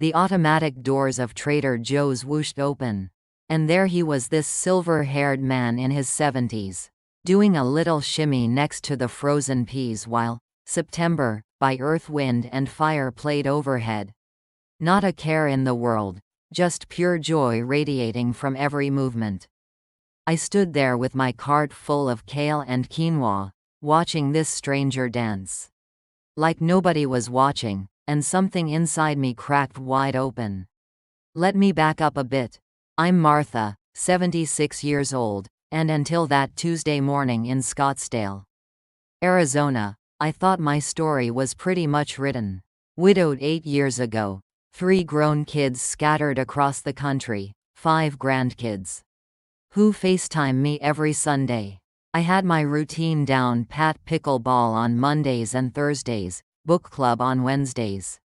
The automatic doors of Trader Joe's whooshed open. And there he was, this silver-haired man in his 70s, doing a little shimmy next to the frozen peas while September, by Earth, Wind and Fire played overhead. Not a care in the world, just pure joy radiating from every movement. I stood there with my cart full of kale and quinoa, watching this stranger dance. Like nobody was watching, and something inside me cracked wide open. Let me back up a bit. I'm Martha, 76 years old, and until that Tuesday morning in Scottsdale, Arizona, I thought my story was pretty much written. Widowed 8 years ago, 3 grown kids scattered across the country, 5 grandkids who FaceTime me every Sunday. I had my routine down pat: pickleball on Mondays and Thursdays, book club on Wednesdays,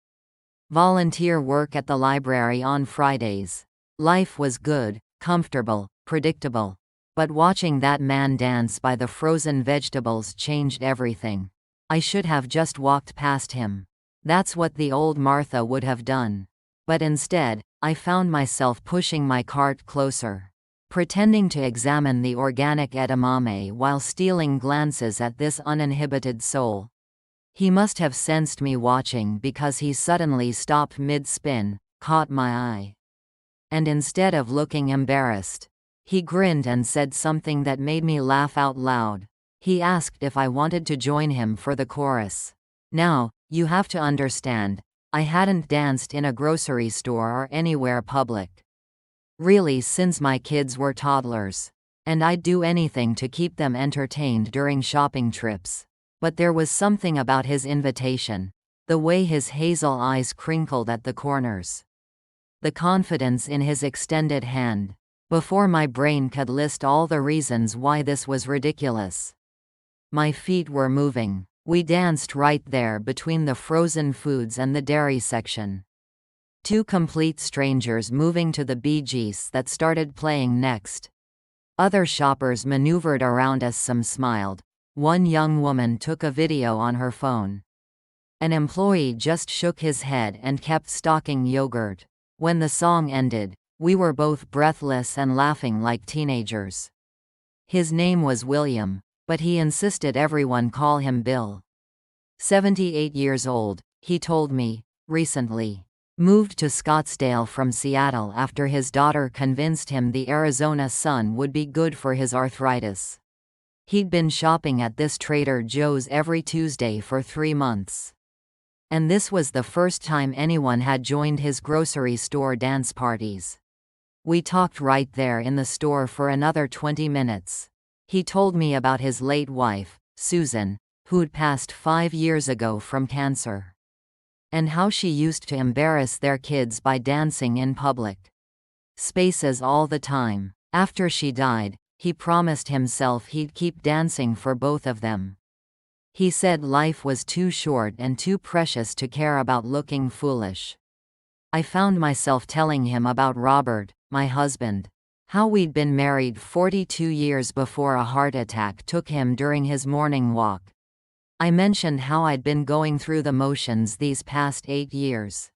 volunteer work at the library on Fridays. Life was good, comfortable, predictable. But watching that man dance by the frozen vegetables changed everything. I should have just walked past him. That's what the old Martha would have done. But instead, I found myself pushing my cart closer, pretending to examine the organic edamame while stealing glances at this uninhibited soul. He must have sensed me watching because he suddenly stopped mid-spin, caught my eye. And instead of looking embarrassed, he grinned and said something that made me laugh out loud. He asked if I wanted to join him for the chorus. Now, you have to understand, I hadn't danced in a grocery store or anywhere public, really, since my kids were toddlers. And I'd do anything to keep them entertained during shopping trips. But there was something about his invitation, the way his hazel eyes crinkled at the corners, the confidence in his extended hand. Before my brain could list all the reasons why this was ridiculous, my feet were moving. We danced right there between the frozen foods and the dairy section. 2 complete strangers moving to the Bee Gees that started playing next. Other shoppers maneuvered around us, some smiled. One young woman took a video on her phone. An employee just shook his head and kept stocking yogurt. When the song ended, we were both breathless and laughing like teenagers. His name was William, but he insisted everyone call him Bill. 78 years old, he told me, recently. Moved to Scottsdale from Seattle after his daughter convinced him the Arizona sun would be good for his arthritis. He'd been shopping at this Trader Joe's every Tuesday for 3 months. And this was the first time anyone had joined his grocery store dance parties. We talked right there in the store for another 20 minutes. He told me about his late wife, Susan, who'd passed 5 years ago from cancer, and how she used to embarrass their kids by dancing in public spaces all the time. After she died, he promised himself he'd keep dancing for both of them. He said life was too short and too precious to care about looking foolish. I found myself telling him about Robert, my husband, how we'd been married 42 years before a heart attack took him during his morning walk. I mentioned how I'd been going through the motions these past 8 years,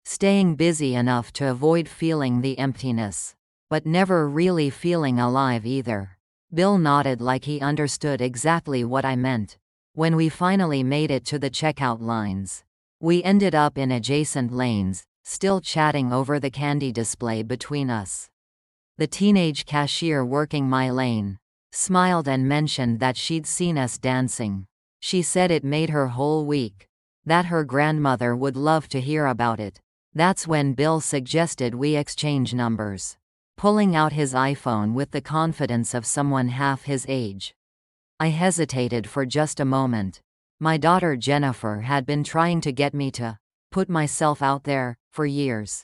staying busy enough to avoid feeling the emptiness, but never really feeling alive either. Bill nodded like he understood exactly what I meant. When we finally made it to the checkout lines, we ended up in adjacent lanes, still chatting over the candy display between us. The teenage cashier working my lane smiled and mentioned that she'd seen us dancing. She said it made her whole week, that her grandmother would love to hear about it. That's when Bill suggested we exchange numbers, pulling out his iPhone with the confidence of someone half his age. I hesitated for just a moment. My daughter Jennifer had been trying to get me to put myself out there for years,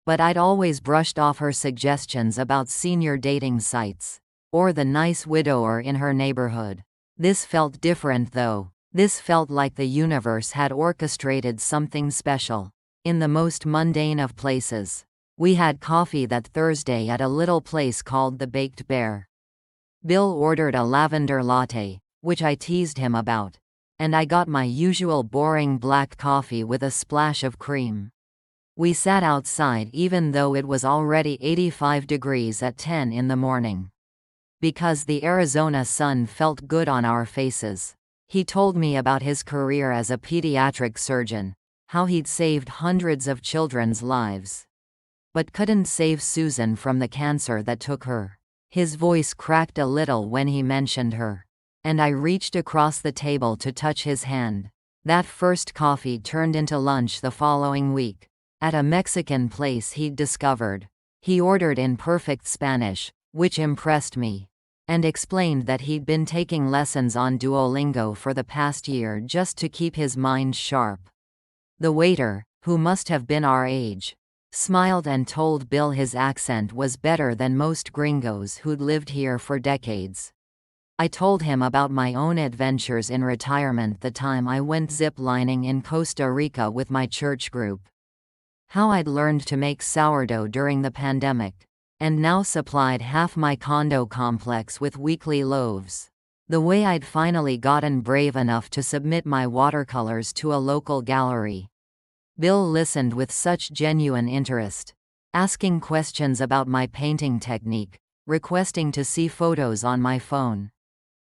but I'd always brushed off her suggestions about senior dating sites or the nice widower in her neighborhood. This felt different though. This felt like the universe had orchestrated something special. In the most mundane of places. We had coffee that Thursday at a little place called the Baked Bear. Bill ordered a lavender latte, which I teased him about, and I got my usual boring black coffee with a splash of cream. We sat outside even though it was already 85 degrees at 10 in the morning. Because the Arizona sun felt good on our faces. He told me about his career as a pediatric surgeon, how he'd saved hundreds of children's lives, but couldn't save Susan from the cancer that took her. His voice cracked a little when he mentioned her, and I reached across the table to touch his hand. That first coffee turned into lunch the following week, at a Mexican place he'd discovered. He ordered in perfect Spanish, which impressed me, and explained that he'd been taking lessons on Duolingo for the past year just to keep his mind sharp. The waiter, who must have been our age, smiled and told Bill his accent was better than most gringos who'd lived here for decades. I told him about my own adventures in retirement, the time I went zip-lining in Costa Rica with my church group, how I'd learned to make sourdough during the pandemic, and now supplied half my condo complex with weekly loaves. The way I'd finally gotten brave enough to submit my watercolors to a local gallery. Bill listened with such genuine interest, asking questions about my painting technique, requesting to see photos on my phone.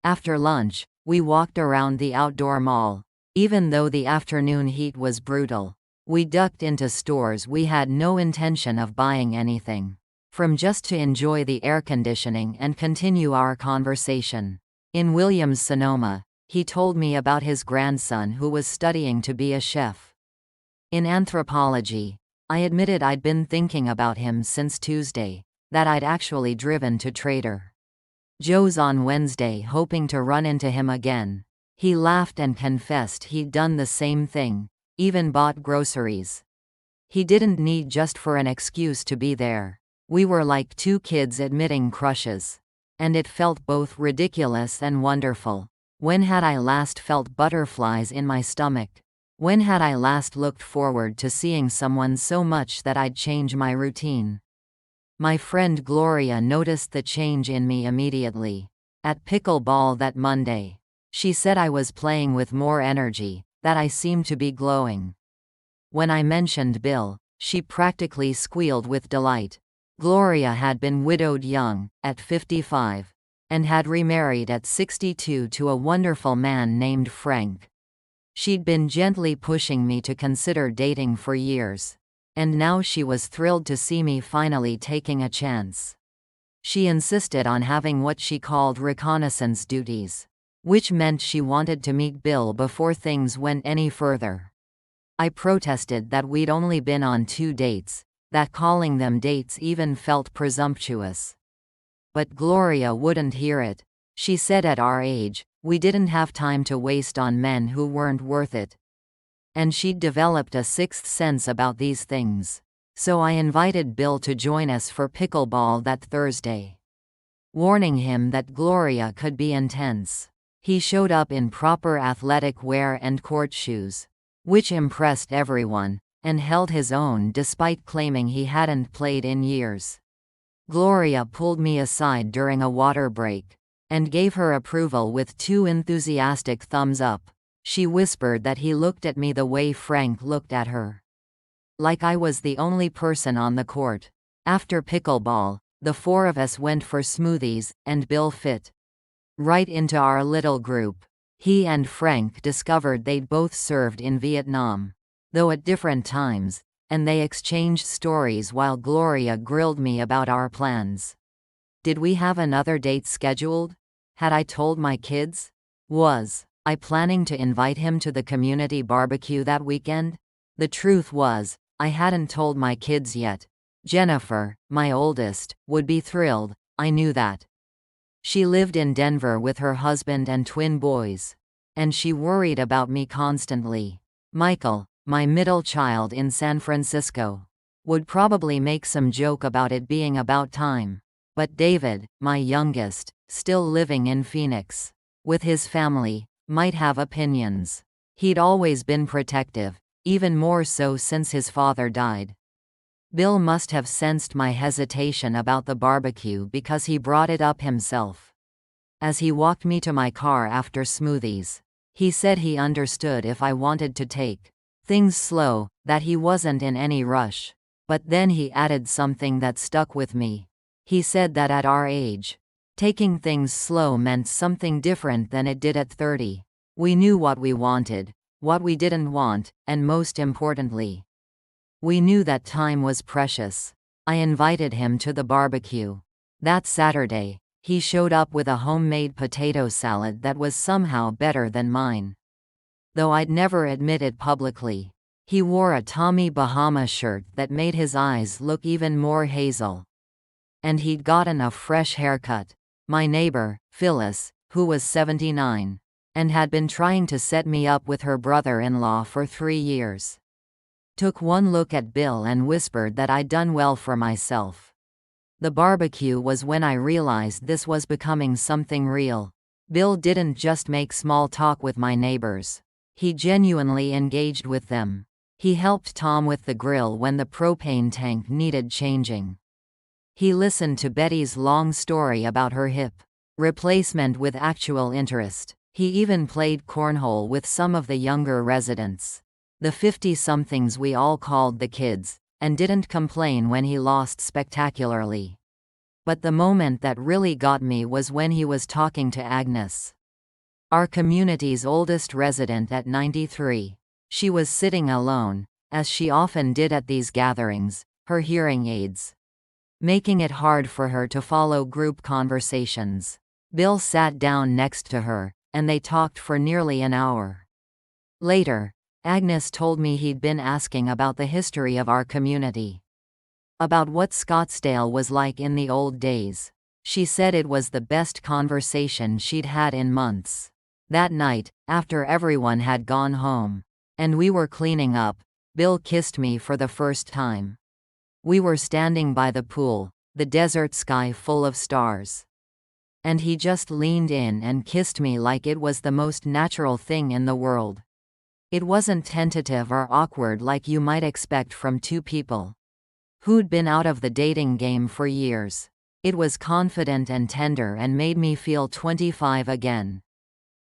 After lunch, we walked around the outdoor mall. Even though the afternoon heat was brutal, we ducked into stores we had no intention of buying anything from, just to enjoy the air conditioning and continue our conversation. In Williams-Sonoma, he told me about his grandson who was studying to be a chef. In anthropology, I admitted I'd been thinking about him since Tuesday, that I'd actually driven to Trader Joe's on Wednesday hoping to run into him again. He laughed and confessed he'd done the same thing, even bought groceries. He didn't need just for an excuse to be there. We were like two kids admitting crushes. And it felt both ridiculous and wonderful. When had I last felt butterflies in my stomach? When had I last looked forward to seeing someone so much that I'd change my routine? My friend Gloria noticed the change in me immediately. At pickleball that Monday, she said I was playing with more energy, that I seemed to be glowing. When I mentioned Bill, she practically squealed with delight. Gloria had been widowed young, at 55, and had remarried at 62 to a wonderful man named Frank. She'd been gently pushing me to consider dating for years, and now she was thrilled to see me finally taking a chance. She insisted on having what she called reconnaissance duties, which meant she wanted to meet Bill before things went any further. I protested that we'd only been on 2 dates, that calling them dates even felt presumptuous. But Gloria wouldn't hear it. She said at our age, we didn't have time to waste on men who weren't worth it. And she'd developed a sixth sense about these things. So I invited Bill to join us for pickleball that Thursday, warning him that Gloria could be intense. He showed up in proper athletic wear and court shoes, which impressed everyone, and held his own despite claiming he hadn't played in years. Gloria pulled me aside during a water break, and gave her approval with 2 enthusiastic thumbs up. She whispered that he looked at me the way Frank looked at her, like I was the only person on the court. After pickleball, the 4 of us went for smoothies, and Bill fit right into our little group. He and Frank discovered they'd both served in Vietnam, though at different times, and they exchanged stories while Gloria grilled me about our plans. Did we have another date scheduled? Had I told my kids? Was I planning to invite him to the community barbecue that weekend? The truth was, I hadn't told my kids yet. Jennifer, my oldest, would be thrilled, I knew that. She lived in Denver with her husband and twin boys, and she worried about me constantly. Michael, my middle child in San Francisco, would probably make some joke about it being about time. But David, my youngest, still living in Phoenix with his family, might have opinions. He'd always been protective, even more so since his father died. Bill must have sensed my hesitation about the barbecue because he brought it up himself. As he walked me to my car after smoothies, he said he understood if I wanted to take things slow, that he wasn't in any rush. But then he added something that stuck with me. He said that at our age, taking things slow meant something different than it did at 30. We knew what we wanted, what we didn't want, and most importantly, we knew that time was precious. I invited him to the barbecue. That Saturday, he showed up with a homemade potato salad that was somehow better than mine. Though I'd never admit it publicly. He wore a Tommy Bahama shirt that made his eyes look even more hazel. And he'd gotten a fresh haircut. My neighbor, Phyllis, who was 79, and had been trying to set me up with her brother-in-law for 3 years, took one look at Bill and whispered that I'd done well for myself. The barbecue was when I realized this was becoming something real. Bill didn't just make small talk with my neighbors. He genuinely engaged with them. He helped Tom with the grill when the propane tank needed changing. He listened to Betty's long story about her hip replacement with actual interest. He even played cornhole with some of the younger residents, the 50-somethings we all called the kids, and didn't complain when he lost spectacularly. But the moment that really got me was when he was talking to Agnes, our community's oldest resident at 93. She was sitting alone, as she often did at these gatherings, her hearing aids making it hard for her to follow group conversations. Bill sat down next to her, and they talked for nearly an hour. Later, Agnes told me he'd been asking about the history of our community, about what Scottsdale was like in the old days. She said it was the best conversation she'd had in months. That night, after everyone had gone home, and we were cleaning up, Bill kissed me for the first time. We were standing by the pool, the desert sky full of stars. And he just leaned in and kissed me like it was the most natural thing in the world. It wasn't tentative or awkward like you might expect from two people who'd been out of the dating game for years. It was confident and tender and made me feel 25 again.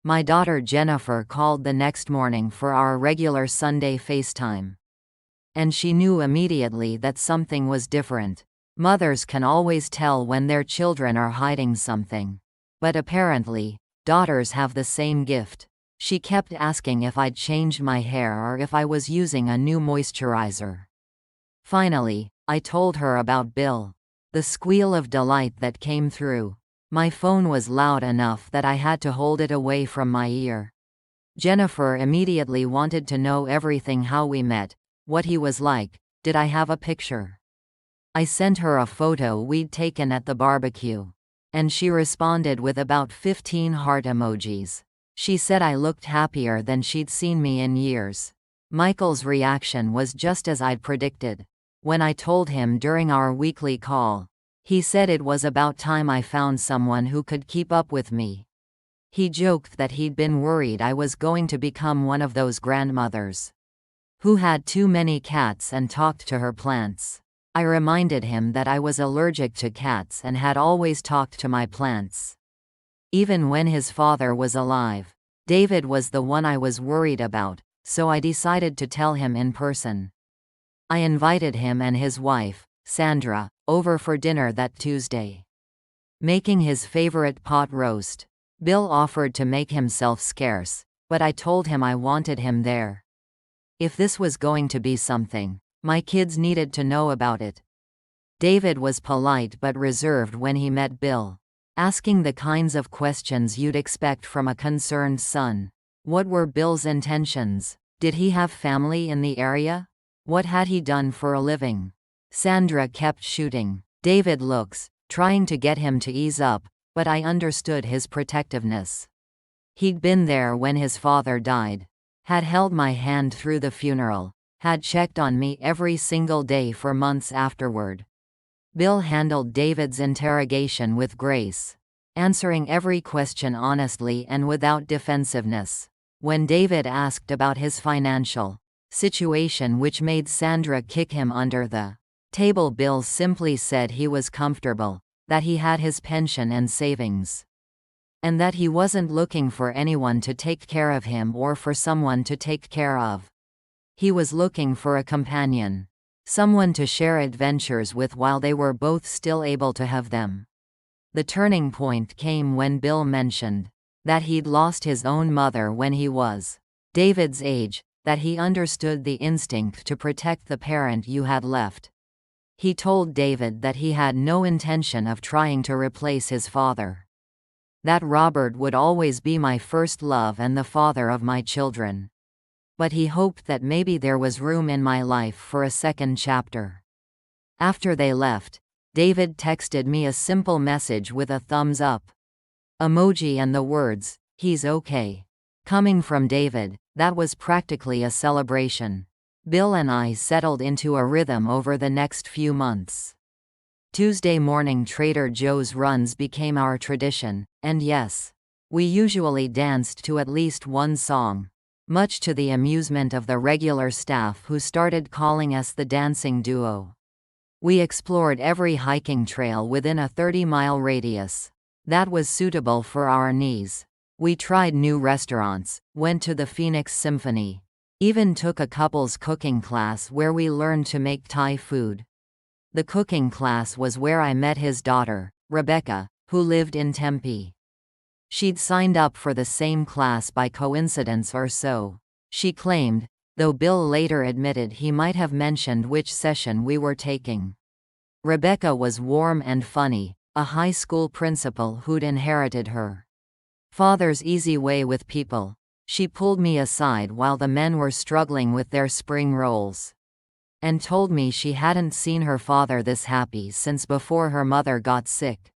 My daughter Jennifer called the next morning for our regular Sunday FaceTime. And she knew immediately that something was different. Mothers can always tell when their children are hiding something. But apparently, daughters have the same gift. She kept asking if I'd changed my hair or if I was using a new moisturizer. Finally, I told her about Bill. The squeal of delight that came through my phone was loud enough that I had to hold it away from my ear. Jennifer immediately wanted to know everything: how we met, what he was like, did I have a picture. I sent her a photo we'd taken at the barbecue, and she responded with about 15 heart emojis. She said I looked happier than she'd seen me in years. Michael's reaction was just as I'd predicted. When I told him during our weekly call, he said it was about time I found someone who could keep up with me. He joked that he'd been worried I was going to become one of those grandmothers who had too many cats and talked to her plants. I reminded him that I was allergic to cats and had always talked to my plants, even when his father was alive. David was the one I was worried about, so I decided to tell him in person. I invited him and his wife, Sandra, over for dinner that Tuesday, making his favorite pot roast. Bill offered to make himself scarce, but I told him I wanted him there. If this was going to be something, my kids needed to know about it. David was polite but reserved when he met Bill, asking the kinds of questions you'd expect from a concerned son. What were Bill's intentions? Did he have family in the area? What had he done for a living? Sandra kept shooting David looks, trying to get him to ease up, but I understood his protectiveness. He'd been there when his father died, had held my hand through the funeral, had checked on me every single day for months afterward. Bill handled David's interrogation with grace, answering every question honestly and without defensiveness. When David asked about his financial situation, which made Sandra kick him under the table, Bill simply said he was comfortable, that he had his pension and savings, and that he wasn't looking for anyone to take care of him or for someone to take care of. He was looking for a companion. Someone to share adventures with while they were both still able to have them. The turning point came when Bill mentioned that he'd lost his own mother when he was David's age, that he understood the instinct to protect the parent you had left. He told David that he had no intention of trying to replace his father. That Robert would always be my first love and the father of my children. But he hoped that maybe there was room in my life for a second chapter. After they left, David texted me a simple message with a thumbs up emoji and the words, "He's okay." Coming from David, that was practically a celebration. Bill and I settled into a rhythm over the next few months. Tuesday morning Trader Joe's runs became our tradition, and yes, we usually danced to at least one song, much to the amusement of the regular staff who started calling us the dancing duo. We explored every hiking trail within a 30-mile radius that was suitable for our knees. We tried new restaurants, went to the Phoenix Symphony, even took a couple's cooking class where we learned to make Thai food. The cooking class was where I met his daughter, Rebecca, who lived in Tempe. She'd signed up for the same class by coincidence or so, she claimed, though Bill later admitted he might have mentioned which session we were taking. Rebecca was warm and funny, a high school principal who'd inherited her father's easy way with people. She pulled me aside while the men were struggling with their spring rolls, and told me she hadn't seen her father this happy since before her mother got sick.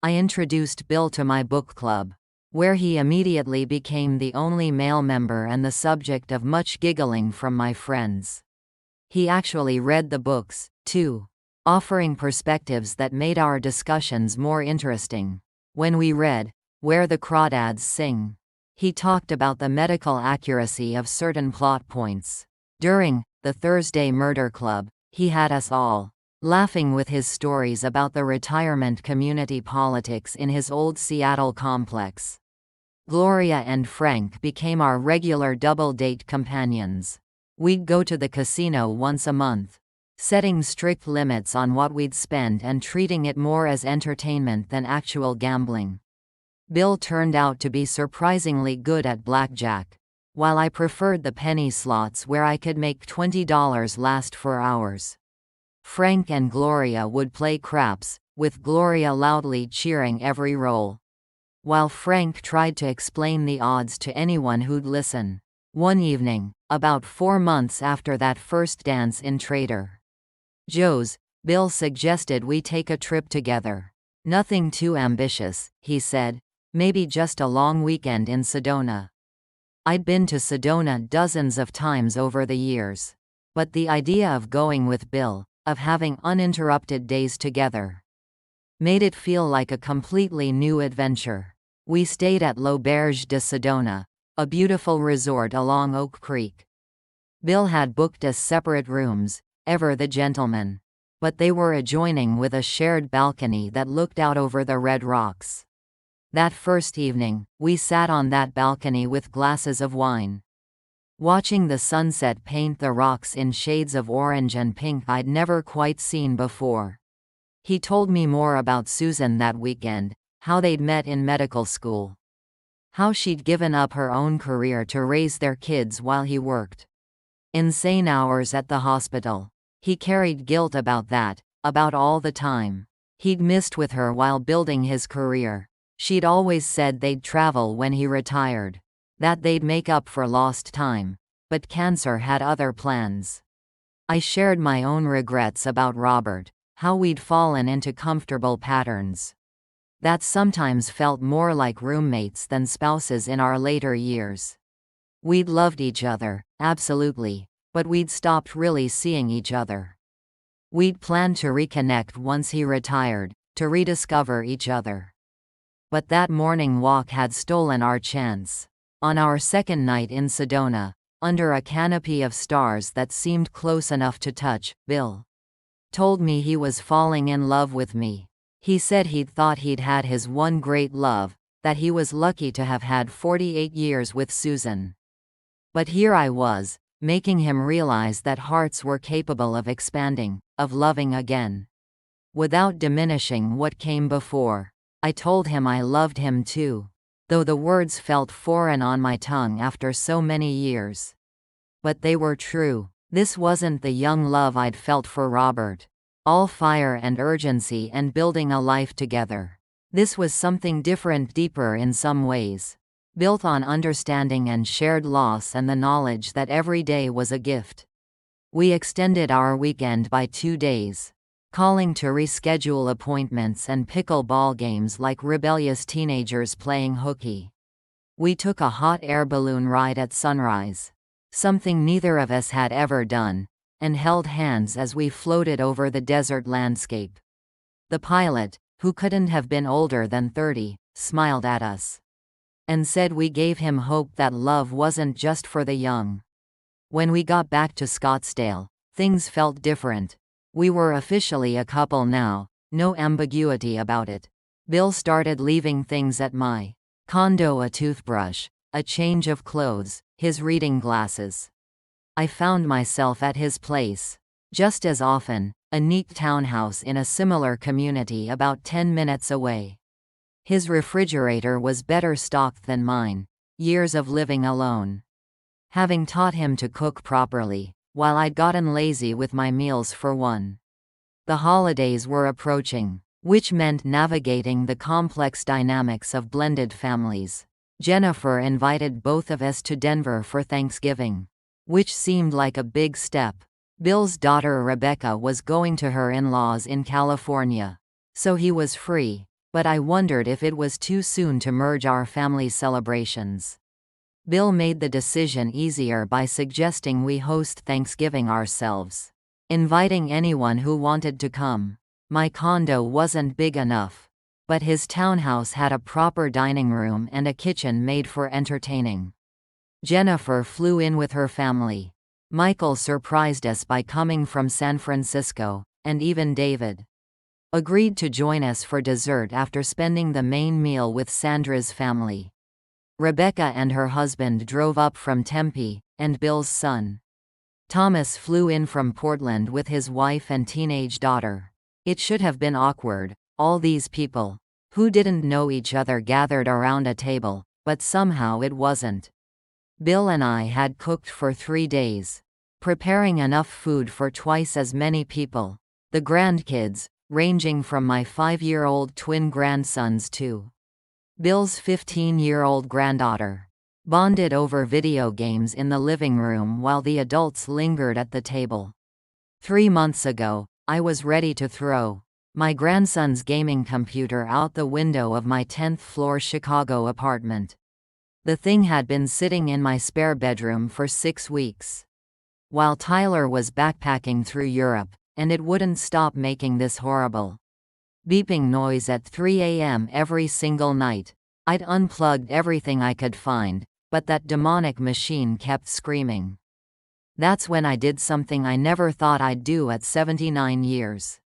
I introduced Bill to my book club, where he immediately became the only male member and the subject of much giggling from my friends. He actually read the books, too, offering perspectives that made our discussions more interesting. When we read Where the Crawdads Sing, he talked about the medical accuracy of certain plot points. During the Thursday Murder Club, he had us all laughing with his stories about the retirement community politics in his old Seattle complex. Gloria and Frank became our regular double-date companions. We'd go to the casino once a month, setting strict limits on what we'd spend and treating it more as entertainment than actual gambling. Bill turned out to be surprisingly good at blackjack, while I preferred the penny slots where I could make $20 last for hours. Frank and Gloria would play craps, with Gloria loudly cheering every roll, while Frank tried to explain the odds to anyone who'd listen. One evening, about 4 months after that first dance in Trader Joe's, Bill suggested we take a trip together. Nothing too ambitious, he said, maybe just a long weekend in Sedona. I'd been to Sedona dozens of times over the years, but the idea of going with Bill, of having uninterrupted days together, made it feel like a completely new adventure. We stayed at L'Auberge de Sedona, a beautiful resort along Oak Creek. Bill had booked us separate rooms, ever the gentleman, but they were adjoining with a shared balcony that looked out over the Red Rocks. That first evening, we sat on that balcony with glasses of wine, watching the sunset paint the rocks in shades of orange and pink I'd never quite seen before. He told me more about Susan that weekend, how they'd met in medical school, how she'd given up her own career to raise their kids while he worked insane hours at the hospital. He carried guilt about that, about all the time he'd missed with her while building his career. She'd always said they'd travel when he retired, that they'd make up for lost time, but cancer had other plans. I shared my own regrets about Robert, how we'd fallen into comfortable patterns that sometimes felt more like roommates than spouses in our later years. We'd loved each other, absolutely, but we'd stopped really seeing each other. We'd planned to reconnect once he retired, to rediscover each other. But that morning walk had stolen our chance. On our second night in Sedona, under a canopy of stars that seemed close enough to touch, Bill told me he was falling in love with me. He said he'd thought he'd had his one great love, that he was lucky to have had 48 years with Susan. But here I was, making him realize that hearts were capable of expanding, of loving again. Without diminishing what came before, I told him I loved him too, though the words felt foreign on my tongue after so many years. But they were true. This wasn't the young love I'd felt for Robert, all fire and urgency and building a life together. This was something different, deeper in some ways, built on understanding and shared loss and the knowledge that every day was a gift. We extended our weekend by 2 days, calling to reschedule appointments and pickle-ball games like rebellious teenagers playing hooky. We took a hot air balloon ride at sunrise, something neither of us had ever done, and held hands as we floated over the desert landscape. The pilot, who couldn't have been older than 30, smiled at us and said we gave him hope that love wasn't just for the young. When we got back to Scottsdale, things felt different. We were officially a couple now, no ambiguity about it. Bill started leaving things at my condo: a toothbrush, a change of clothes, his reading glasses. I found myself at his place just as often, a neat townhouse in a similar community about 10 minutes away. His refrigerator was better stocked than mine, years of living alone having taught him to cook properly, while I'd gotten lazy with my meals for one. The holidays were approaching, which meant navigating the complex dynamics of blended families. Jennifer invited both of us to Denver for Thanksgiving, which seemed like a big step. Bill's daughter Rebecca was going to her in-laws in California, so he was free, but I wondered if it was too soon to merge our family celebrations. Bill made the decision easier by suggesting we host Thanksgiving ourselves, inviting anyone who wanted to come. My condo wasn't big enough, but his townhouse had a proper dining room and a kitchen made for entertaining. Jennifer flew in with her family. Michael surprised us by coming from San Francisco, and even David agreed to join us for dessert after spending the main meal with Sandra's family. Rebecca and her husband drove up from Tempe, and Bill's son Thomas flew in from Portland with his wife and teenage daughter. It should have been awkward, all these people, who didn't know each other gathered around a table, but somehow it wasn't. Bill and I had cooked for 3 days, preparing enough food for twice as many people. The grandkids, ranging from my 5-year-old twin grandsons to Bill's 15-year-old granddaughter, bonded over video games in the living room while the adults lingered at the table. 3 months ago, I was ready to throw my grandson's gaming computer out the window of my 10th-floor Chicago apartment. The thing had been sitting in my spare bedroom for 6 weeks, while Tyler was backpacking through Europe, and it wouldn't stop making this horrible beeping noise at 3 a.m. every single night. I'd unplugged everything I could find, but that demonic machine kept screaming. That's when I did something I never thought I'd do at 79 years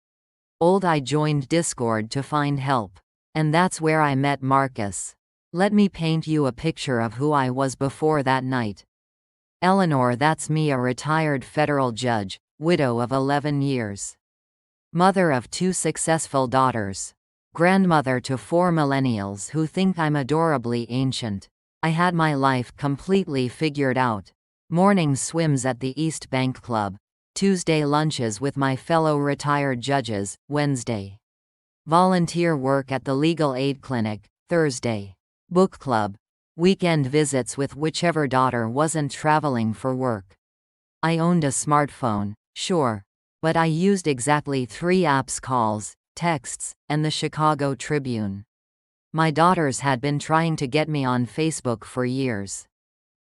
old. I joined Discord to find help. And that's where I met Marcus. Let me paint you a picture of who I was before that night. Eleanor, that's me, a retired federal judge, widow of 11 years. Mother of 2 successful daughters. Grandmother to 4 millennials who think I'm adorably ancient. I had my life completely figured out. Morning swims at the East Bank Club. Tuesday lunches with my fellow retired judges. Wednesday volunteer work at the Legal Aid Clinic. Thursday book club. Weekend visits with whichever daughter wasn't traveling for work. I owned a smartphone, sure, but I used exactly 3 apps: calls, texts, and the Chicago Tribune. My daughters had been trying to get me on Facebook for years,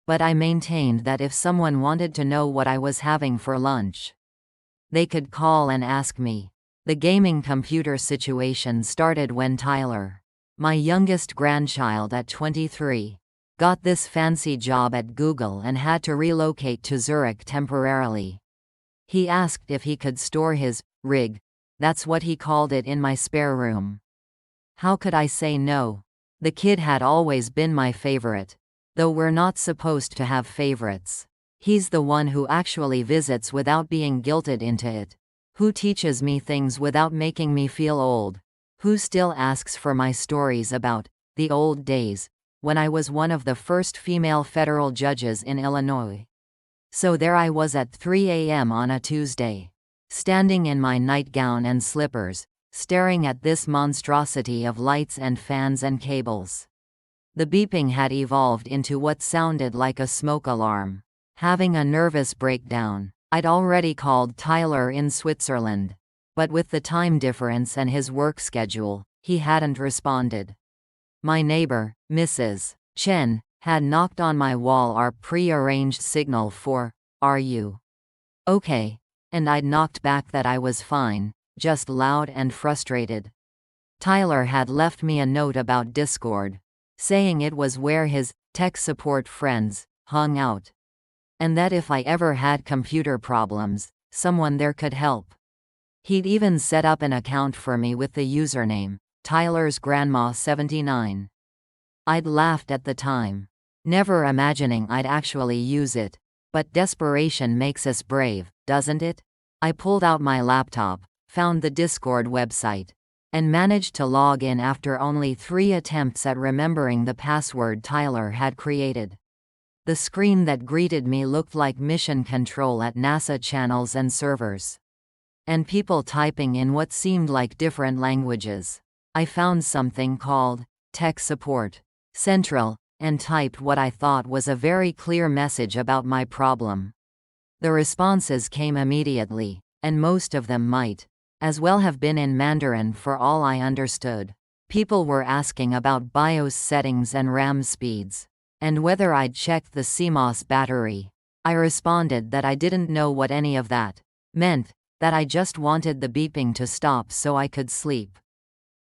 but I maintained that if someone wanted to know what I was having for lunch, they could call and ask me. The gaming computer situation started when Tyler, my youngest grandchild at 23, got this fancy job at Google and had to relocate to Zurich temporarily. He asked if he could store his rig, that's what he called it, in my spare room. How could I say no? The kid had always been my favorite, though we're not supposed to have favorites. He's the one who actually visits without being guilted into it. Who teaches me things without making me feel old. Who still asks for my stories about the old days, when I was one of the first female federal judges in Illinois. So there I was at 3 a.m. on a Tuesday, standing in my nightgown and slippers, staring at this monstrosity of lights and fans and cables. The beeping had evolved into what sounded like a smoke alarm. Having a nervous breakdown, I'd already called Tyler in Switzerland. But with the time difference and his work schedule, he hadn't responded. My neighbor, Mrs. Chen, had knocked on my wall our pre-arranged signal for, "Are you okay?" And I'd knocked back that I was fine, just loud and frustrated. Tyler had left me a note about Discord, saying it was where his tech support friends hung out, and that if I ever had computer problems, someone there could help. He'd even set up an account for me with the username, Tyler's Grandma 79. I'd laughed at the time, never imagining I'd actually use it. But desperation makes us brave, doesn't it? I pulled out my laptop, found the Discord website, and managed to log in after only 3 attempts at remembering the password Tyler had created. The screen that greeted me looked like mission control at NASA channels and servers, and people typing in what seemed like different languages. I found something called Tech Support Central, and typed what I thought was a very clear message about my problem. The responses came immediately, and most of them might as well have been in Mandarin for all I understood. People were asking about BIOS settings and RAM speeds, and whether I'd checked the CMOS battery. I responded that I didn't know what any of that meant, that I just wanted the beeping to stop so I could sleep.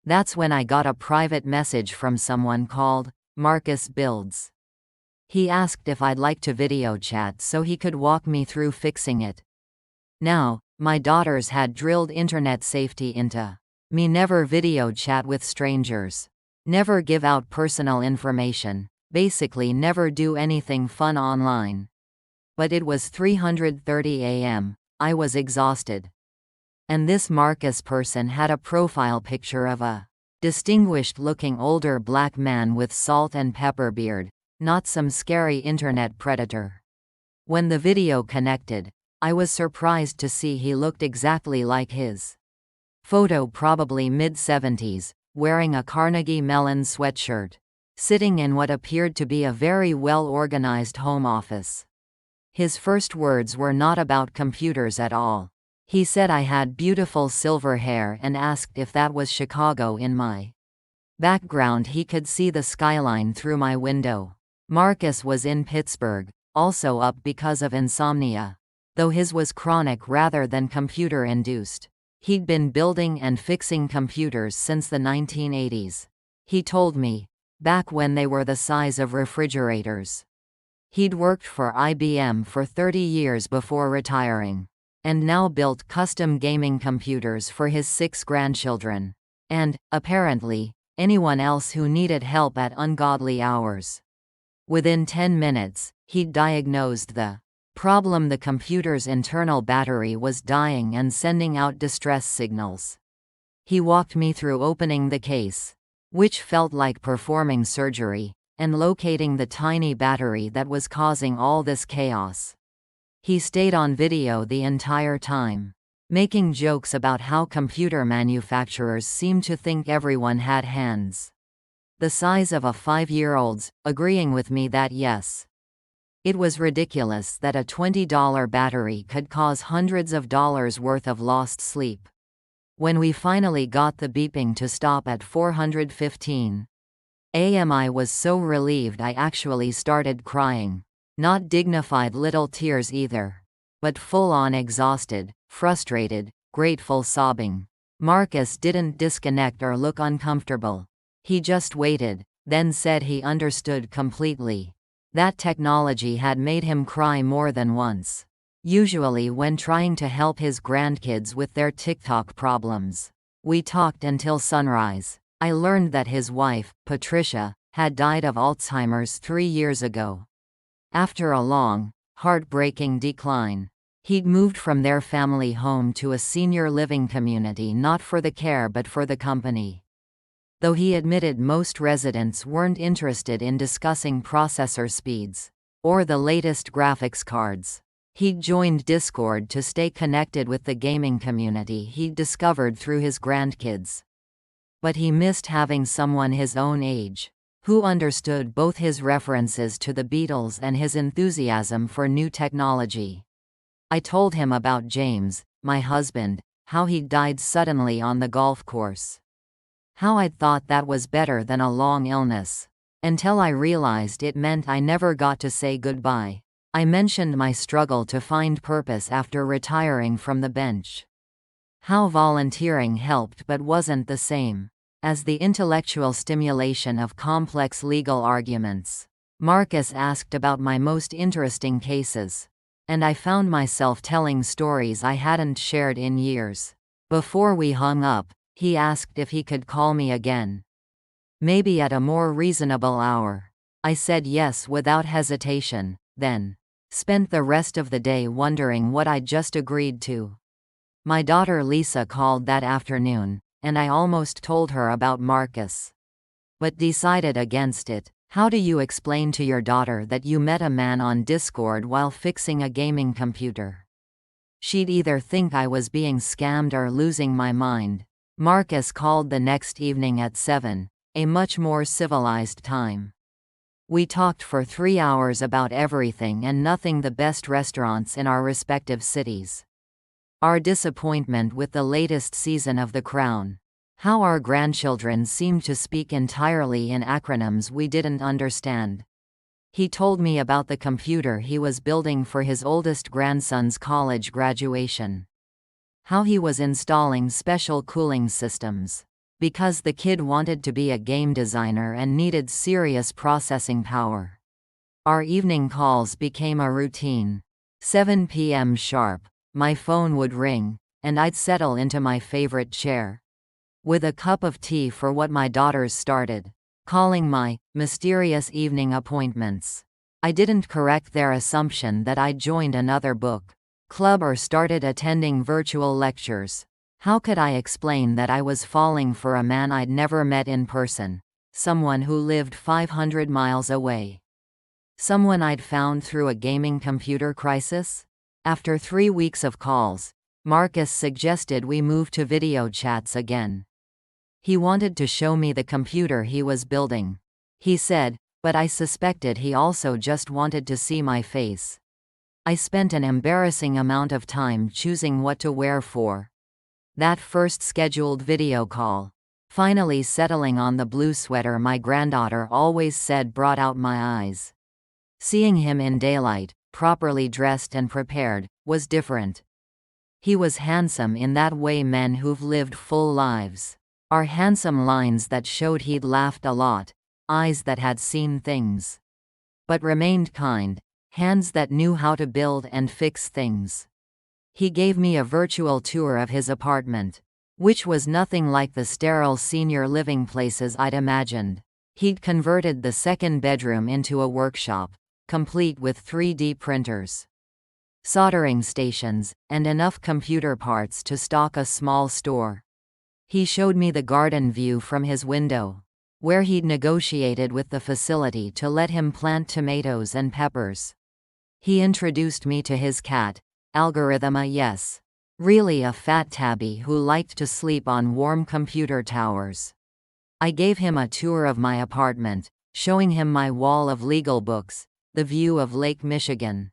That's when I got a private message from someone called Marcus Builds. He asked if I'd like to video chat so he could walk me through fixing it. Now, my daughters had drilled internet safety into me: never video chat with strangers, never give out personal information, basically never do anything fun online. But it was 3:30 a.m., I was exhausted. And this Marcus person had a profile picture of a distinguished-looking older black man with salt and pepper beard, not some scary internet predator. When the video connected, I was surprised to see he looked exactly like his photo, probably mid-70s, wearing a Carnegie Mellon sweatshirt, sitting in what appeared to be a very well-organized home office. His first words were not about computers at all. He said I had beautiful silver hair and asked if that was Chicago in my background. He could see the skyline through my window. Marcus was in Pittsburgh, also up because of insomnia, though his was chronic rather than computer-induced. He'd been building and fixing computers since the 1980s. He told me, back when they were the size of refrigerators. He'd worked for IBM for 30 years before retiring, and now built custom gaming computers for his 6 grandchildren, and, apparently, anyone else who needed help at ungodly hours. Within 10 minutes, he'd diagnosed the problem: the computer's internal battery was dying and sending out distress signals. He walked me through opening the case, which felt like performing surgery, and locating the tiny battery that was causing all this chaos. He stayed on video the entire time, making jokes about how computer manufacturers seem to think everyone had hands the size of a 5-year-old's, agreeing with me that yes, it was ridiculous that a $20 battery could cause hundreds of dollars worth of lost sleep. When we finally got the beeping to stop at 4:15 a.m., I was so relieved I actually started crying. Not dignified little tears either, but full-on exhausted, frustrated, grateful sobbing. Marcus didn't disconnect or look uncomfortable. He just waited, then said he understood completely. That technology had made him cry more than once, usually when trying to help his grandkids with their TikTok problems. We talked until sunrise. I learned that his wife, Patricia, had died of Alzheimer's 3 years ago. After a long, heartbreaking decline. He'd moved from their family home to a senior living community not for the care but for the company. Though he admitted most residents weren't interested in discussing processor speeds or the latest graphics cards. He'd joined Discord to stay connected with the gaming community he'd discovered through his grandkids. But he missed having someone his own age, who understood both his references to the Beatles and his enthusiasm for new technology. I told him about James, my husband, how he'd died suddenly on the golf course. How I'd thought that was better than a long illness. Until I realized it meant I never got to say goodbye. I mentioned my struggle to find purpose after retiring from the bench. How volunteering helped but wasn't the same as the intellectual stimulation of complex legal arguments. Marcus asked about my most interesting cases, and I found myself telling stories I hadn't shared in years. Before we hung up, he asked if he could call me again. Maybe at a more reasonable hour. I said yes without hesitation, then spent the rest of the day wondering what I'd just agreed to. My daughter Lisa called that afternoon, and I almost told her about Marcus, but decided against it. How do you explain to your daughter that you met a man on Discord while fixing a gaming computer? She'd either think I was being scammed or losing my mind. Marcus called the next evening at 7, a much more civilized time. We talked for 3 hours about everything and nothing, the best restaurants in our respective cities, our disappointment with the latest season of The Crown, how our grandchildren seemed to speak entirely in acronyms we didn't understand. He told me about the computer he was building for his oldest grandson's college graduation, how he was installing special cooling systems because the kid wanted to be a game designer and needed serious processing power. Our evening calls became a routine. 7 p.m. sharp, my phone would ring, and I'd settle into my favorite chair, with a cup of tea for what my daughters started calling my mysterious evening appointments. I didn't correct their assumption that I'd joined another book club or started attending virtual lectures. How could I explain that I was falling for a man I'd never met in person, someone who lived 500 miles away, someone I'd found through a gaming computer crisis? After 3 weeks of calls, Marcus suggested we move to video chats again. He wanted to show me the computer he was building, he said, but I suspected he also just wanted to see my face. I spent an embarrassing amount of time choosing what to wear for that first scheduled video call, finally settling on the blue sweater my granddaughter always said brought out my eyes. Seeing him in daylight, properly dressed and prepared, was different. He was handsome in that way men who've lived full lives are handsome, lines that showed he'd laughed a lot, eyes that had seen things but remained kind, hands that knew how to build and fix things. He gave me a virtual tour of his apartment, which was nothing like the sterile senior living places I'd imagined. He'd converted the second bedroom into a workshop, complete with 3D printers, soldering stations, and enough computer parts to stock a small store. He showed me the garden view from his window, where he'd negotiated with the facility to let him plant tomatoes and peppers. He introduced me to his cat, Algorithma, yes, really a fat tabby who liked to sleep on warm computer towers. I gave him a tour of my apartment, showing him my wall of legal books, the view of Lake Michigan,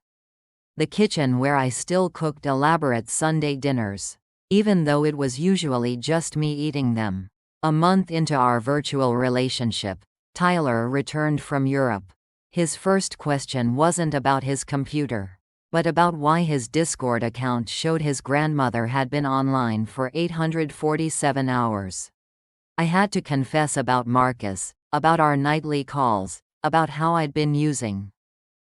the kitchen where I still cooked elaborate Sunday dinners, even though it was usually just me eating them. A month into our virtual relationship, Tyler returned from Europe. His first question wasn't about his computer, but about why his Discord account showed his grandmother had been online for 847 hours. I had to confess about Marcus, about our nightly calls, about how I'd been using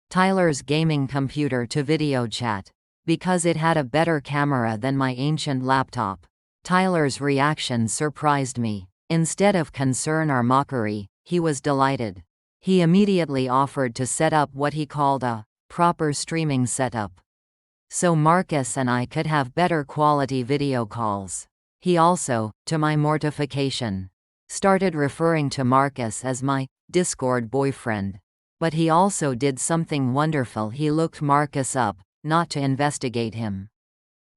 Tyler's gaming computer to video chat, because it had a better camera than my ancient laptop. Tyler's reaction surprised me. Instead of concern or mockery, he was delighted. He immediately offered to set up what he called a proper streaming setup. So Marcus and I could have better quality video calls. He also, to my mortification, started referring to Marcus as my Discord boyfriend. But he also did something wonderful. He looked Marcus up, not to investigate him,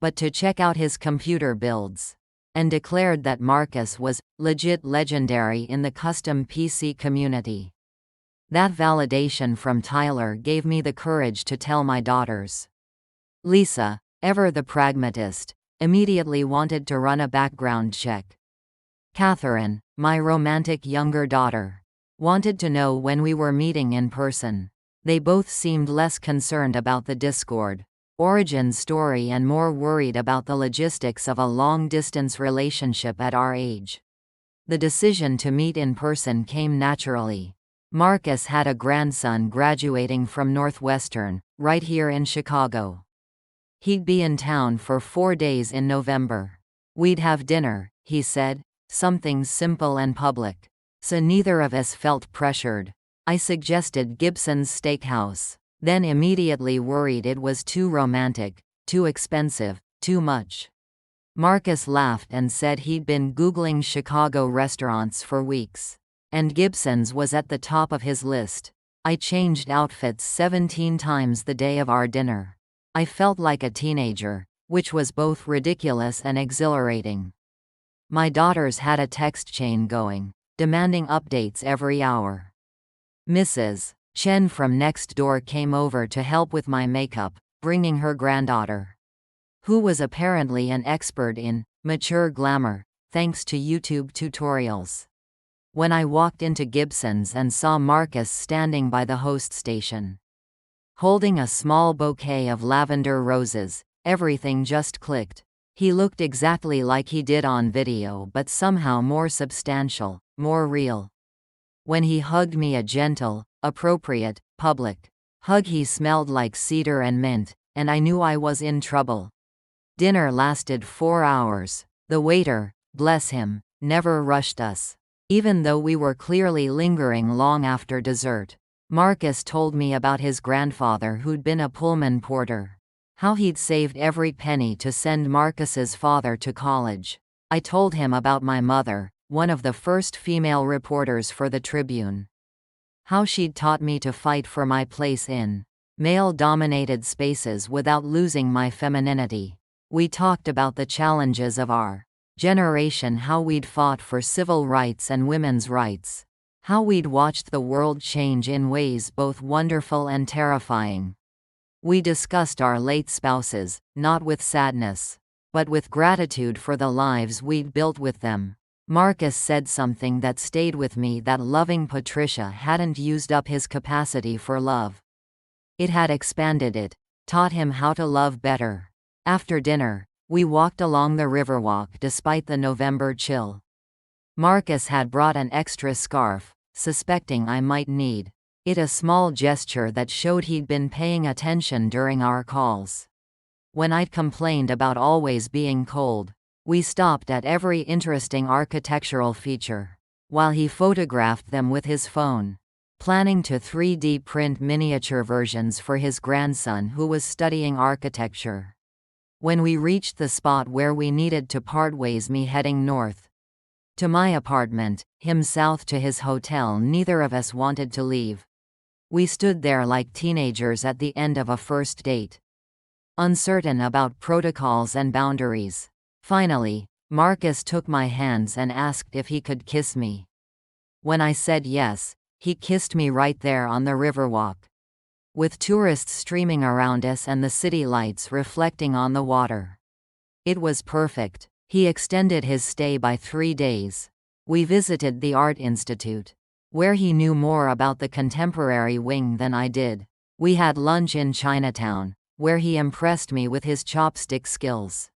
but to check out his computer builds, and declared that Marcus was legit legendary in the custom PC community. That validation from Tyler gave me the courage to tell my daughters. Lisa, ever the pragmatist, immediately wanted to run a background check. Catherine, my romantic younger daughter, wanted to know when we were meeting in person. They both seemed less concerned about the Discord origin story and more worried about the logistics of a long-distance relationship at our age. The decision to meet in person came naturally. Marcus had a grandson graduating from Northwestern, right here in Chicago. He'd be in town for 4 days in November. We'd have dinner, he said, something simple and public. So neither of us felt pressured. I suggested Gibson's Steakhouse, then immediately worried it was too romantic, too expensive, too much. Marcus laughed and said he'd been Googling Chicago restaurants for weeks, and Gibson's was at the top of his list. I changed outfits 17 times the day of our dinner. I felt like a teenager, which was both ridiculous and exhilarating. My daughters had a text chain going, demanding updates every hour. Mrs. Chen from next door came over to help with my makeup, bringing her granddaughter, who was apparently an expert in mature glamour, thanks to YouTube tutorials. When I walked into Gibson's and saw Marcus standing by the host station, holding a small bouquet of lavender roses, everything just clicked. He looked exactly like he did on video, but somehow more substantial, more real. When he hugged me, a gentle, appropriate, public hug, he smelled like cedar and mint, and I knew I was in trouble. Dinner lasted 4 hours. The waiter, bless him, never rushed us, even though we were clearly lingering long after dessert. Marcus told me about his grandfather who'd been a Pullman porter, how he'd saved every penny to send Marcus's father to college. I told him about my mother, one of the first female reporters for the Tribune, how she'd taught me to fight for my place in male-dominated spaces without losing my femininity. We talked about the challenges of our generation, how we'd fought for civil rights and women's rights, how we'd watched the world change in ways both wonderful and terrifying. We discussed our late spouses, not with sadness, but with gratitude for the lives we'd built with them. Marcus said something that stayed with me, that loving Patricia hadn't used up his capacity for love. It had expanded it, taught him how to love better. After dinner, we walked along the Riverwalk despite the November chill. Marcus had brought an extra scarf, suspecting I might need it, a small gesture that showed he'd been paying attention during our calls. When I'd complained about always being cold, we stopped at every interesting architectural feature, while he photographed them with his phone, planning to 3D print miniature versions for his grandson who was studying architecture. When we reached the spot where we needed to part ways, me heading north to my apartment, him south to his hotel, neither of us wanted to leave. We stood there like teenagers at the end of a first date, uncertain about protocols and boundaries. Finally, Marcus took my hands and asked if he could kiss me. When I said yes, he kissed me right there on the Riverwalk, with tourists streaming around us and the city lights reflecting on the water. It was perfect. He extended his stay by 3 days. We visited the Art Institute, where he knew more about the contemporary wing than I did. We had lunch in Chinatown, where he impressed me with his chopstick skills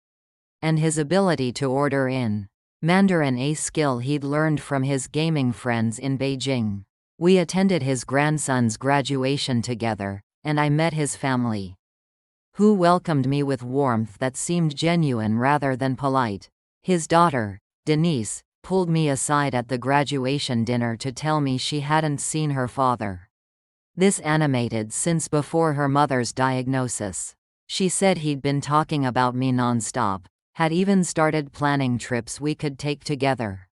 and his ability to order in Mandarin, a skill he'd learned from his gaming friends in Beijing. We attended his grandson's graduation together, and I met his family, who welcomed me with warmth that seemed genuine rather than polite. His daughter, Denise, pulled me aside at the graduation dinner to tell me she hadn't seen her father This animated since before her mother's diagnosis. She said he'd been talking about me nonstop, had even started planning trips we could take together.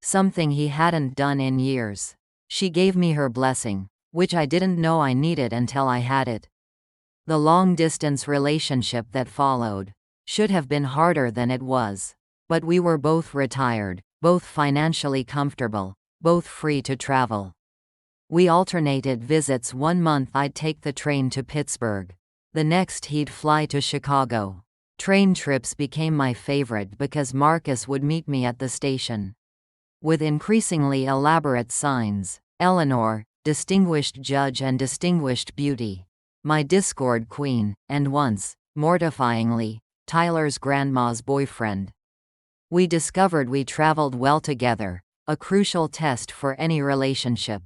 Something he hadn't done in years. She gave me her blessing, which I didn't know I needed until I had it. The long-distance relationship that followed should have been harder than it was. But we were both retired, both financially comfortable, both free to travel. We alternated visits. 1 month I'd take the train to Pittsburgh. The next he'd fly to Chicago. Train trips became my favorite because Marcus would meet me at the station. With increasingly elaborate signs, Eleanor, distinguished judge and distinguished beauty. My Discord queen, and once, mortifyingly, Tyler's grandma's boyfriend. We discovered we traveled well together, a crucial test for any relationship.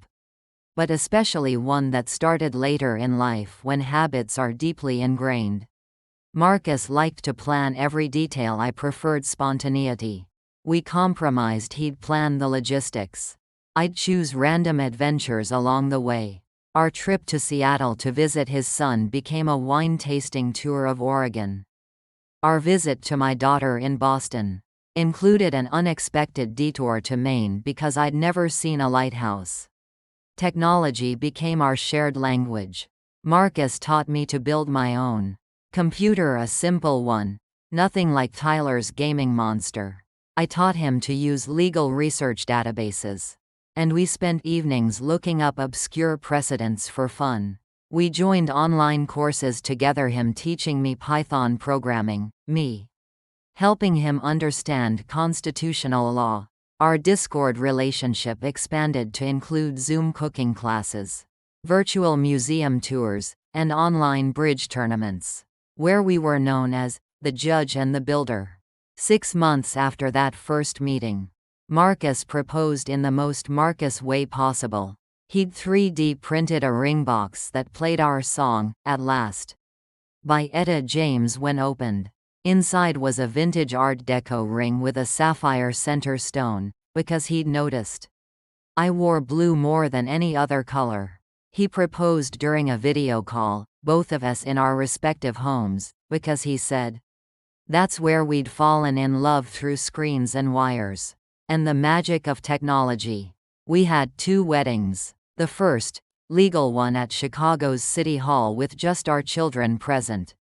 But especially one that started later in life when habits are deeply ingrained. Marcus liked to plan every detail. I preferred spontaneity. We compromised. He'd plan the logistics. I'd choose random adventures along the way. Our trip to Seattle to visit his son became a wine-tasting tour of Oregon. Our visit to my daughter in Boston included an unexpected detour to Maine because I'd never seen a lighthouse. Technology became our shared language. Marcus taught me to build my own computer, a simple one, nothing like Tyler's gaming monster. I taught him to use legal research databases. And we spent evenings looking up obscure precedents for fun. We joined online courses together, him teaching me Python programming, me helping him understand constitutional law. Our Discord relationship expanded to include Zoom cooking classes, virtual museum tours, and online bridge tournaments, where we were known as the Judge and the Builder. 6 months after that first meeting, Marcus proposed in the most Marcus way possible. He'd 3D printed a ring box that played our song, At Last, by Etta James when opened. Inside was a vintage Art Deco ring with a sapphire center stone, because he'd noticed I wore blue more than any other color. He proposed during a video call, both of us in our respective homes, because he said that's where we'd fallen in love, through screens and wires. And the magic of technology. We had 2 weddings. The first, legal one at Chicago's City Hall with just our children present.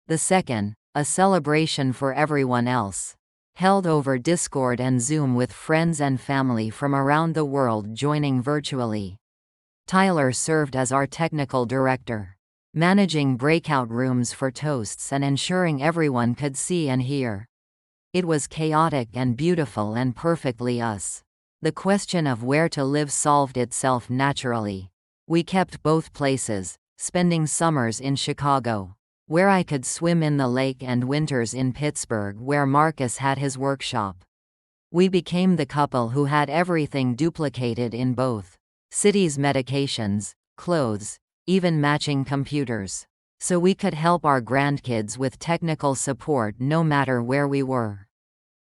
The second, a celebration for everyone else, held over Discord and Zoom with friends and family from around the world joining virtually. Tyler served as our technical director, managing breakout rooms for toasts and ensuring everyone could see and hear. It was chaotic and beautiful and perfectly us. The question of where to live solved itself naturally. We kept both places, spending summers in Chicago, where I could swim in the lake, and winters in Pittsburgh, where Marcus had his workshop. We became the couple who had everything duplicated in both cities: medications, clothes, even matching computers. So we could help our grandkids with technical support no matter where we were.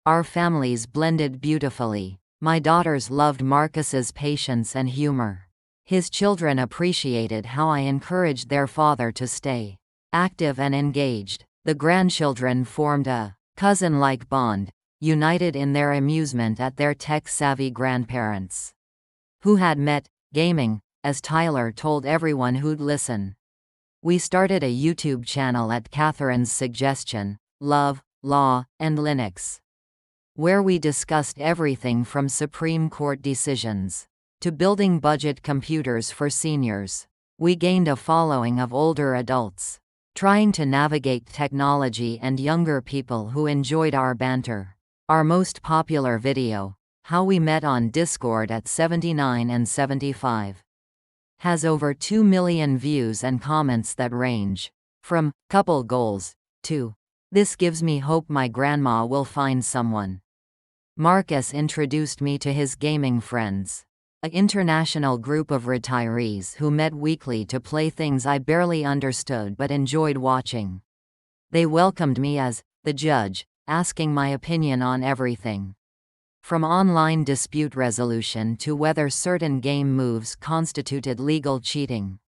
Our families blended beautifully. My daughters loved Marcus's patience and humor. His children appreciated how I encouraged their father to stay active and engaged. The grandchildren formed a cousin-like bond, united in their amusement at their tech-savvy grandparents, who had met gaming, as Tyler told everyone who'd listen. We started a YouTube channel at Catherine's suggestion, Love, Law, and Linux, where we discussed everything from Supreme Court decisions to building budget computers for seniors. We gained a following of older adults trying to navigate technology and younger people who enjoyed our banter. Our most popular video, How We Met on Discord at 79 and 75, has over 2 million views and comments that range from couple goals to this gives me hope my grandma will find someone. Marcus introduced me to his gaming friends, an international group of retirees who met weekly to play things I barely understood but enjoyed watching. They welcomed me as the judge, asking my opinion on everything From online dispute resolution to whether certain game moves constituted legal cheating.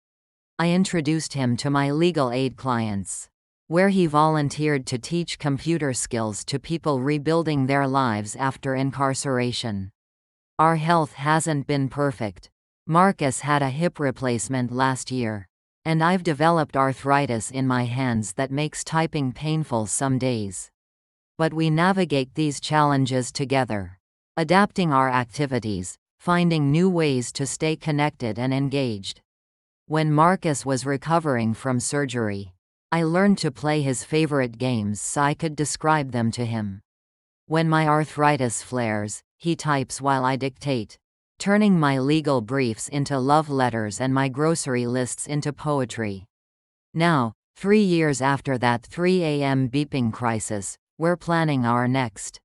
I introduced him to my legal aid clients, where he volunteered to teach computer skills to people rebuilding their lives after incarceration. Our health hasn't been perfect. Marcus had a hip replacement last year, and I've developed arthritis in my hands that makes typing painful some days. But we navigate these challenges together, adapting our activities, finding new ways to stay connected and engaged. When Marcus was recovering from surgery, I learned to play his favorite games so I could describe them to him. When my arthritis flares, he types while I dictate, turning my legal briefs into love letters and my grocery lists into poetry. Now, 3 years after that 3 a.m. beeping crisis, we're planning our next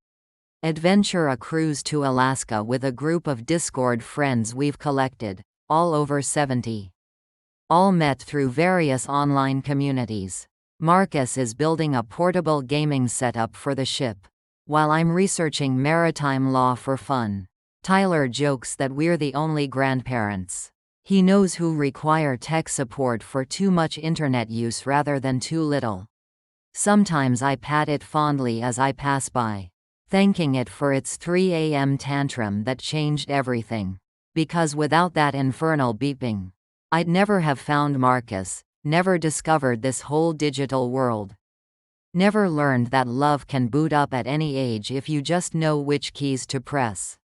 adventure, a cruise to Alaska with a group of Discord friends we've collected, all over 70. All met through various online communities. Marcus is building a portable gaming setup for the ship, while I'm researching maritime law for fun. Tyler jokes that we're the only grandparents he knows who require tech support for too much internet use rather than too little. Sometimes I pat it fondly as I pass by, thanking it for its 3 a.m. tantrum that changed everything. Because without that infernal beeping, I'd never have found Marcus, never discovered this whole digital world. Never learned that love can boot up at any age if you just know which keys to press.